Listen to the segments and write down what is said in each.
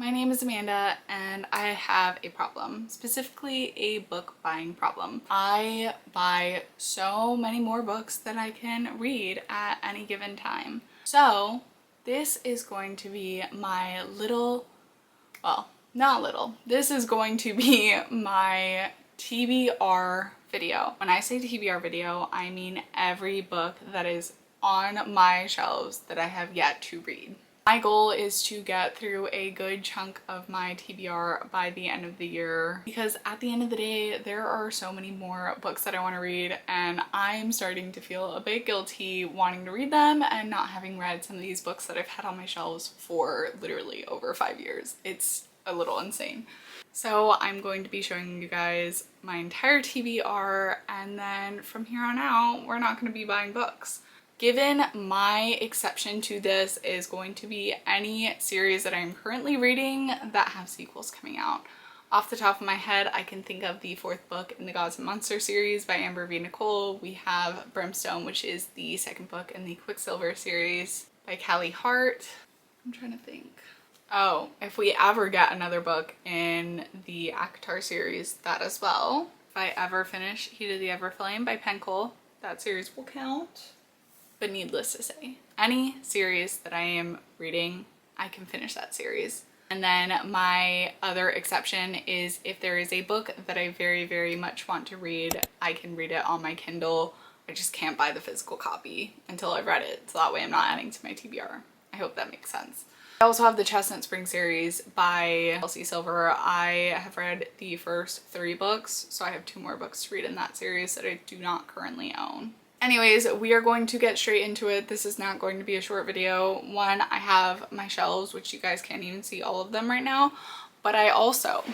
My name is Amanda and I have a problem, specifically a book buying problem. I buy so many more books than I can read at any given time. So this is going to be my this is going to be my TBR video. When I say TBR video, I mean every book that is on my shelves that I have yet to read. My goal is to get through a good chunk of my TBR by the end of the year, because at the end of the day, there are so many more books that I want to read, and I'm starting to feel a bit guilty wanting to read them and not having read some of these books that I've had on my shelves for literally over 5 years. It's a little insane. So I'm going to be showing you guys my entire TBR, and then from here on out, we're not going to be buying books. Given my exception to this is going to be any series that I'm currently reading that have sequels coming out. Off the top of my head, I can think of the 4th book in the Gods and Monsters series by Amber V. Nicole. We have Brimstone, which is the 2nd book in the Quicksilver series by Callie Hart. I'm trying to think. Oh, if we ever get another book in the ACOTAR series, that as well. If I ever finish Heat of the Everflame by Penkol, that series will count. But needless to say, any series that I am reading, I can finish that series. And then my other exception is if there is a book that I very, very much want to read, I can read it on my Kindle. I just can't buy the physical copy until I've read it, so that way I'm not adding to my TBR. I hope that makes sense. I also have the Chestnut Spring series by Elsie Silver. I have read the first 3 books, so I have 2 more books to read in that series that I do not currently own. Anyways, we are going to get straight into it. This is not going to be a short video. One, I have my shelves, which you guys can't even see all of them right now, but I also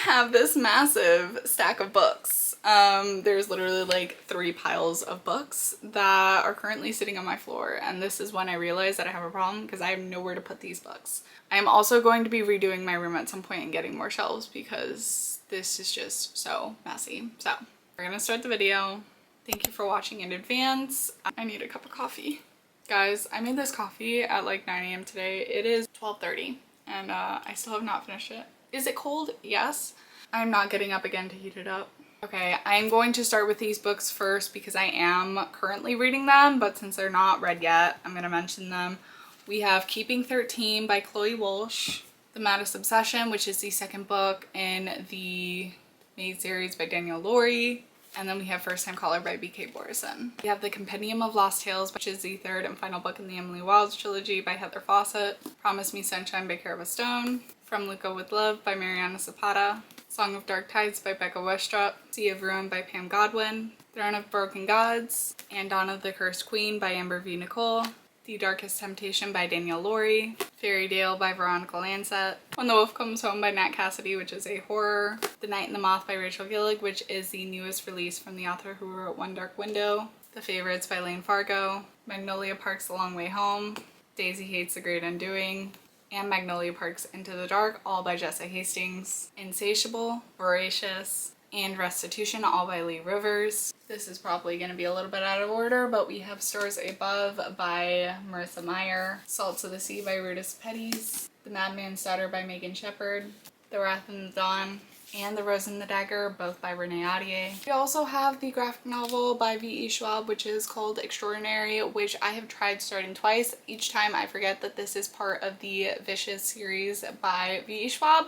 have this massive stack of books. There's literally like 3 piles of books that are currently sitting on my floor, and this is when I realized that I have a problem because I have nowhere to put these books. I am also going to be redoing my room at some point and getting more shelves because this is just so messy. So we're gonna start the video. Thank you for watching in advance. I need a cup of coffee. Guys, I made this coffee at like 9 a.m. today. It is 12:30 and I still have not finished it. Is it cold? Yes. I'm not getting up again to heat it up. Okay, I'm going to start with these books first because I am currently reading them, but since they're not read yet, I'm going to mention them. We have Keeping 13 by Chloe Walsh, The Maddest Obsession, which is the 2nd book in the Maid series by Danielle Laurie. And then we have First Time Caller by B.K. Borison. We have The Compendium of Lost Tales, which is the 3rd and final book in the Emily Wilds trilogy by Heather Fawcett. Promise Me Sunshine by Cara Stone. From Luca with Love by Mariana Zapata. Song of Dark Tides by Becca Westrup. Sea of Ruin by Pam Godwin. Throne of Broken Gods and Dawn of the Cursed Queen by Amber V. Nicole. The Darkest Temptation by Danielle Laurie. Fairy Tale by Veronica Lancet. When the Wolf Comes Home by Nat Cassidy, which is a horror. The Night and the Moth by Rachel Gillig, which is the newest release from the author who wrote One Dark Window. The Favorites by Lane Fargo. Magnolia Park's The Long Way Home. Daisy Hates the Great Undoing. And Magnolia Park's Into the Dark, all by Jessa Hastings. Insatiable, Voracious, and Restitution, all by Lee Rivers. This is probably going to be a little bit out of order, but we have Stars Above by Marissa Meyer, Salts of the Sea by Rudis Petties, The Madman's Daughter by Megan Shepherd, The Wrath and the Dawn, and The Rose and the Dagger, both by Renee Audier. We also have the graphic novel by V.E. Schwab, which is called Extraordinary, which I have tried starting twice. Each time I forget that this is part of the Vicious series by V.E. Schwab,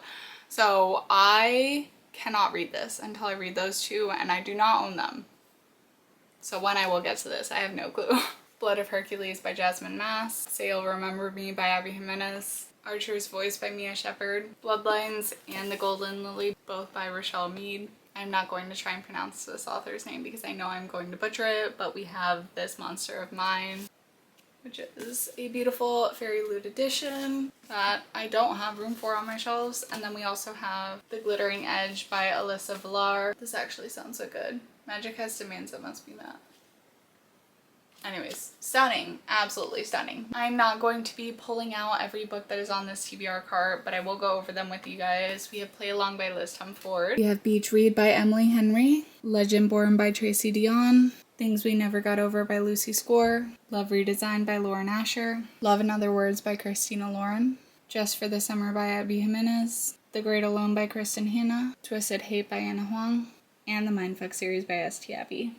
so I cannot read this until I read those 2, and I do not own them. So when I will get to this, I have no clue. Blood of Hercules by Jasmine Mass. Say You'll Remember Me by Abby Jimenez. Archer's Voice by Mia Shepherd. Bloodlines and The Golden Lily, both by Rochelle Mead. I'm not going to try and pronounce this author's name because I know I'm going to butcher it, but we have This Monster of Mine, which is a beautiful fairy loot edition that I don't have room for on my shelves. And then we also have The Glittering Edge by Alyssa Villar. This actually sounds so good. Magic has demands that must be met. Anyways, stunning, absolutely stunning. I'm not going to be pulling out every book that is on this TBR cart, but I will go over them with you guys. We have Play Along by Liz Humford. We have Beach Read by Emily Henry. Legend Born by Tracy Dion. Things We Never Got Over by Lucy Score. Love Redesigned by Lauren Asher. Love in Other Words by Christina Lauren. Just for the Summer by Abby Jimenez, The Great Alone by Kristen Hanna, Twisted Hate by Anna Huang, and the Mindfuck series by St. Abby.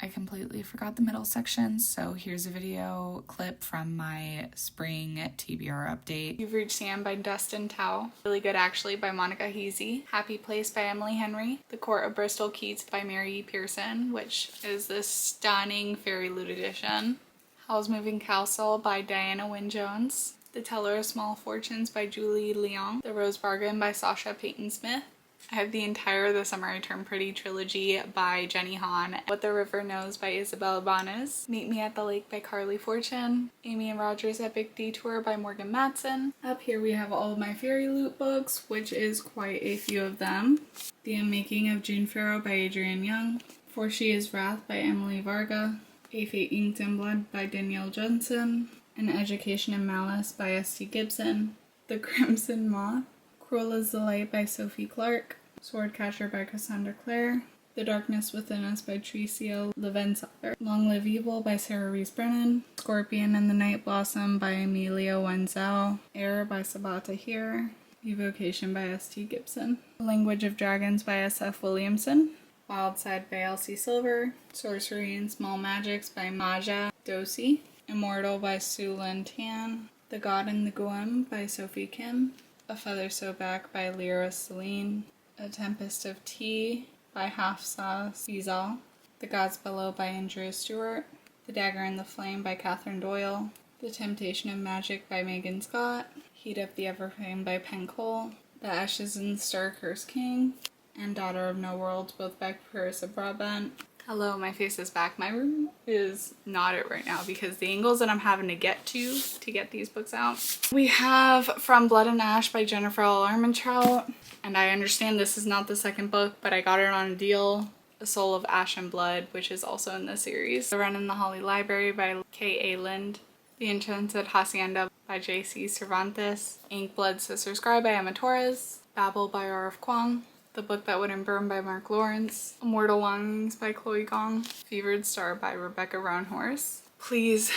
I completely forgot the middle section, so here's a video clip from my spring TBR update. You've Reached Sam by Dustin Tao. Really Good Actually by Monica Heasy. Happy Place by Emily Henry. The Court of Bristol Keats by Mary E. Pearson, which is this stunning Fairy Loot edition. Howl's Moving Castle by Diana Wynne Jones. The Teller of Small Fortunes by Julie Leong. The Rose Bargain by Sasha Payton Smith. I have the entire The Summer I Turned Pretty trilogy by Jenny Han. What the River Knows by Isabel Ibanez. Meet Me at the Lake by Carly Fortune. Amy and Roger's Epic Detour by Morgan Matson. Up here we have all of my Fairy Loot books, which is quite a few of them. The Unmaking of June Farrow by Adrienne Young. For She Is Wrath by Emily Varga. A Fate Inked in Blood by Danielle Johnson. An Education in Malice by S.T. Gibson. The Crimson Moth. Cruel is the Light by Sophie Clark. Swordcatcher by Cassandra Clare. The Darkness Within Us by Tricia Levenseller. Long Live Evil by Sarah Reese Brennan. Scorpion and the Night Blossom by Amelia Wenzel. Air by Sabata Tahir. Evocation by S.T. Gibson. The Language of Dragons by S.F. Williamson. Wild Side by Elsie Silver. Sorcery and Small Magics by Maja Dosi. Immortal by Sue Lin Tan. The God in the Guam by Sophie Kim. A Feather Sew Back by Lyra Celine. A Tempest of Tea by Hafsa Sizal. The Gods Below by Andrea Stewart. The Dagger in the Flame by Catherine Doyle. The Temptation of Magic by Megan Scott. Heat Up the Everflame by Penn Cole. The Ashes in the Star Curse King. And Daughter of No Worlds, both by Carissa Brabant. Hello, my face is back. My room is not it right now because the angles that I'm having to get to get these books out. We have From Blood and Ash by Jennifer L. Armentrout. And I understand this is not the second book, but I got it on a deal. A Soul of Ash and Blood, which is also in this series. The Run in the Holly Library by K.A. Lind. The Enchanted Hacienda by J.C. Cervantes. Ink Blood Sister Scribe by Emma Torres. Babel by R.F. Kuang. The Book That Wouldn't Burn by Mark Lawrence. Immortal Longings by Chloe Gong. Fevered Star by Rebecca Roundhorse. Please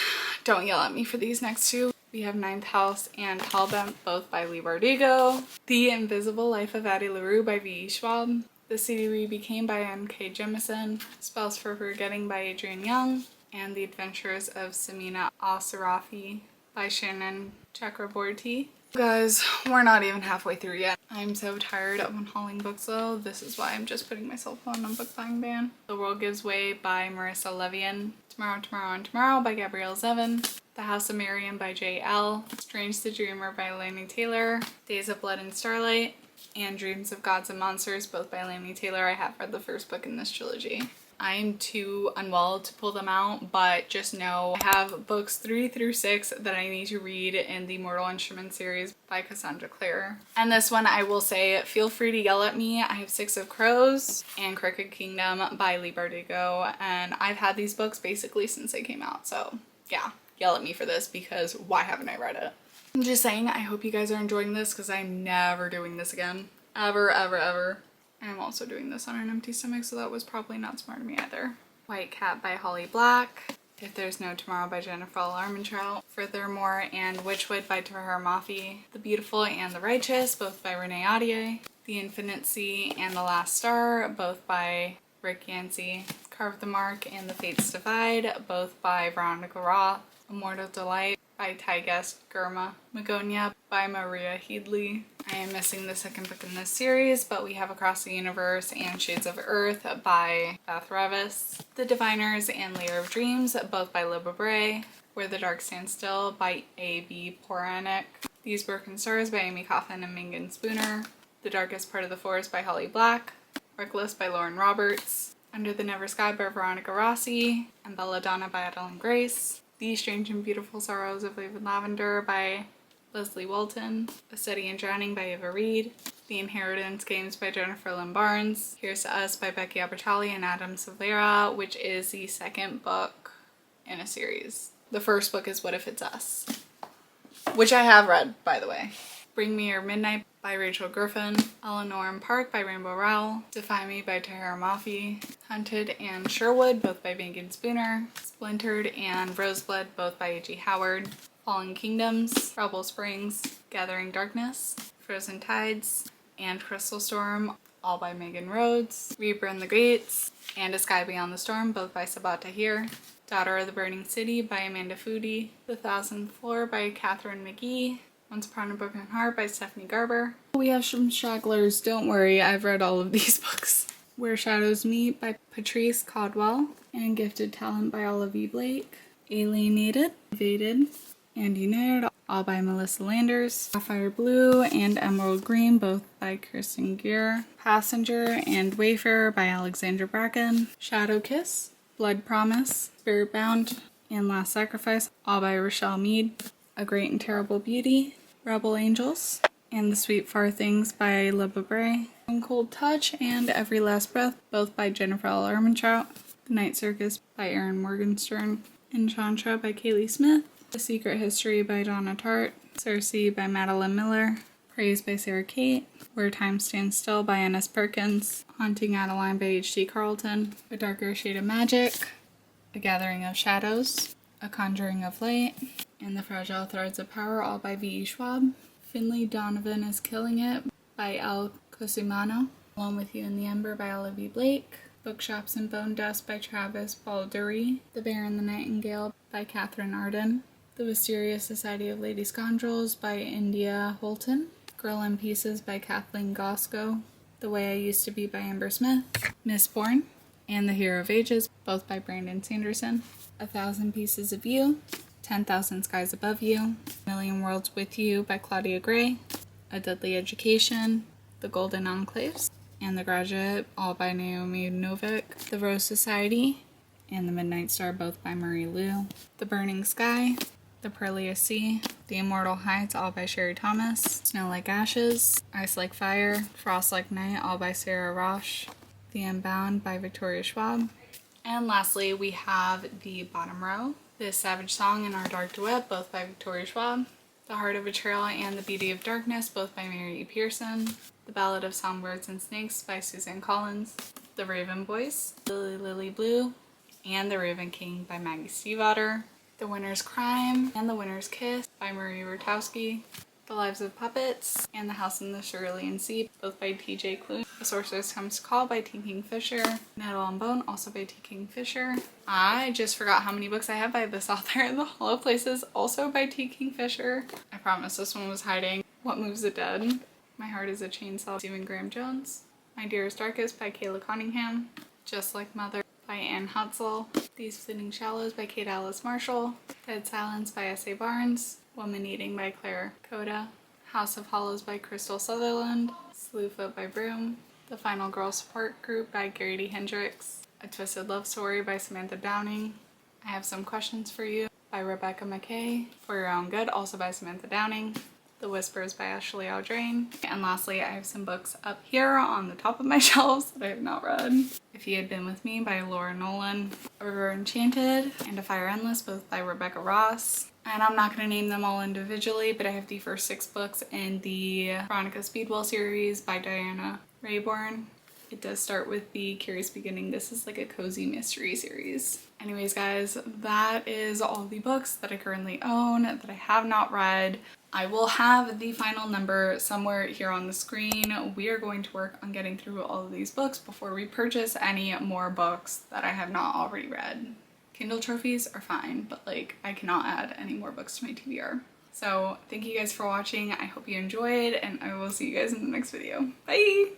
don't yell at me for these next two. We have Ninth House and Hellbent, both by Lee Bardugo. The Invisible Life of Addie LaRue by V.E. Schwab. The City We Became by N.K. Jemisin. Spells for Forgetting by Adrienne Young. And The Adventures of Samina Asarafi by Shannon Chakraborty. Guys, we're not even halfway through yet. I'm so tired of unhauling books though. This is why I'm just putting myself on a book buying ban. The World Gives Way by Marissa Levian. Tomorrow, Tomorrow, and Tomorrow by Gabrielle Zevin. The House of Miriam by J.L. Strange the Dreamer by Laini Taylor. Days of Blood and Starlight. And Dreams of Gods and Monsters, both by Laini Taylor. I have read the first book in this trilogy. I'm too unwell to pull them out, but just know I have books 3 through 6 that I need to read in the Mortal Instruments series by Cassandra Clare. And this one, I will say, feel free to yell at me. I have Six of Crows and Crooked Kingdom by Lee Bardugo, and I've had these books basically since they came out, so yeah, yell at me for this because why haven't I read it? I'm just saying, I hope you guys are enjoying this because I'm never doing this again. Ever, ever, ever. I'm also doing this on an empty stomach, so that was probably not smart of me either. White Cat by Holly Black. If There's No Tomorrow by Jennifer L. Armentrout. Furthermore and Witchwood by Tahara Mafi. The Beautiful and the Righteous, both by Renee Audier. The Infinite Sea and The Last Star, both by Rick Yancey. Carve the Mark and The Fates Divide, both by Veronica Roth. Immortal Delight by Tyges Gurma. Magonia by Maria Headley. I am missing the second book in this series, but we have Across the Universe and Shades of Earth by Beth Revis. The Diviners and Layer of Dreams, both by Libba Bray. Where the Dark Stands Still by A.B. Poranek. These Broken Stars by Amy Coffin and Megan Spooner. The Darkest Part of the Forest by Holly Black. Reckless by Lauren Roberts. Under the Never Sky by Veronica Rossi. And Belladonna by Adeline Grace. The Strange and Beautiful Sorrows of David Lavender by Leslie Walton. A Study in Drowning by Eva Reed. The Inheritance Games by Jennifer Lynn Barnes. Here's to Us by Becky Albertalli and Adam Silvera, which is the second book in a series. The first book is What If It's Us, which I have read, by the way. Bring Me Your Midnight by Rachel Griffin. Eleanor and Park by Rainbow Rowell. Defy Me by Tahara Mafi. Hunted and Sherwood, both by Megan Spooner. Splintered and Roseblood, both by A.G. Howard. Fallen Kingdoms, Rebel Springs, Gathering Darkness, Frozen Tides, and Crystal Storm, all by Megan Rhodes. Reaper in the Gates and A Sky Beyond the Storm, both by Sabaa Tahir. Daughter of the Burning City by Amanda Foody. The Thousandth Floor by Catherine McGee. Once Upon a Broken Heart by Stephanie Garber. We have some stragglers, don't worry, I've read all of these books. Where Shadows Meet by Patrice Caldwell. And Gifted Talent by Olive E. Blake. Alienated, Evaded, and United, all by Melissa Landers. Sapphire Blue and Emerald Green, both by Kirsten Gear. Passenger and Wayfarer by Alexandra Bracken. Shadow Kiss, Blood Promise, Spirit Bound, and Last Sacrifice, all by Rochelle Mead. A Great and Terrible Beauty, Rebel Angels, and The Sweet Far Things by Libba Bray. Cold Touch and Every Last Breath, both by Jennifer L. Armentrout. The Night Circus by Erin Morgenstern. Enchantra by Kaylee Smith. The Secret History by Donna Tartt. Circe by Madeline Miller. Praise by Sarah Kate. Where Time Stands Still by Ennis Perkins. Haunting Adeline by H.T. Carlton. A Darker Shade of Magic. A Gathering of Shadows. A Conjuring of Light. And The Fragile Threads of Power, all by V.E. Schwab. Finley Donovan is Killing It by El Cosimano. Alone with You in the Ember by Olive E. Blake. Bookshops and Bone Dust by Travis Balduri. The Bear and the Nightingale by Catherine Arden. The Wisteria Society of Lady Scoundrels by India Holton. Girl in Pieces by Kathleen Gosco. The Way I Used to Be by Amber Smith. Mistborn and The Hero of Ages, both by Brandon Sanderson. 1,000 Pieces of You. 10,000 Skies Above You. Million Worlds with You by Claudia Gray. A Deadly Education. The Golden Enclaves and The Graduate, all by Naomi Novik. The Rose Society and The Midnight Star, both by Marie Lu. The Burning Sky. The Perilous Sea. The Immortal Heights, all by Sherry Thomas. Snow Like Ashes. Ice Like Fire. Frost Like Night, all by Sarah Roche. The Unbound by Victoria Schwab. And lastly, we have the bottom row. The Savage Song and Our Dark Duet, both by Victoria Schwab. The Heart of a Trail and The Beauty of Darkness, both by Mary E. Pearson. The Ballad of Songbirds and Snakes by Suzanne Collins. The Raven Voice, Lily Lily Blue, and The Raven King by Maggie Stiefvater. The Winter's Crime and The Winter's Kiss by Marie Rutowski. The Lives of Puppets and The House in the Cerulean Sea, both by T.J. Klune. The Sorceress Comes to Call by T. Kingfisher. Metal and Bone, also by T. Kingfisher. I just forgot how many books I have by this author. The Hollow Places, also by T. Kingfisher. I promise this one was hiding. What Moves the Dead? My Heart is a Chainsaw, Stephen Graham Jones. My Dearest Darkest by Kayla Cunningham. Just Like Mother by Anne Hutzel. These Fleeting Shallows by Kate Alice Marshall. Dead Silence by S.A. Barnes. Woman Eating by Claire Coda. House of Hollows by Crystal Sutherland. Slewfoot by Broom. The Final Girl Support Group by Gary D. Hendricks. A Twisted Love Story by Samantha Downing. I Have Some Questions for You by Rebecca McKay. For Your Own Good, also by Samantha Downing. The Whispers by Ashley Aldrain. And lastly, I have some books up here on the top of my shelves that I have not read. If You Had Been With Me by Laura Nolan. A River Enchanted and A Fire Endless, both by Rebecca Ross. And I'm not going to name them all individually, but I have the first 6 books in the Veronica Speedwell series by Diana Rayborn. It does start with the Curious Beginning. This is like a cozy mystery series. Anyways, guys, that is all the books that I currently own that I have not read. I will have the final number somewhere here on the screen. We are going to work on getting through all of these books before we purchase any more books that I have not already read. Kindle trophies are fine, but like I cannot add any more books to my TBR. So thank you guys for watching. I hope you enjoyed, and I will see you guys in the next video. Bye!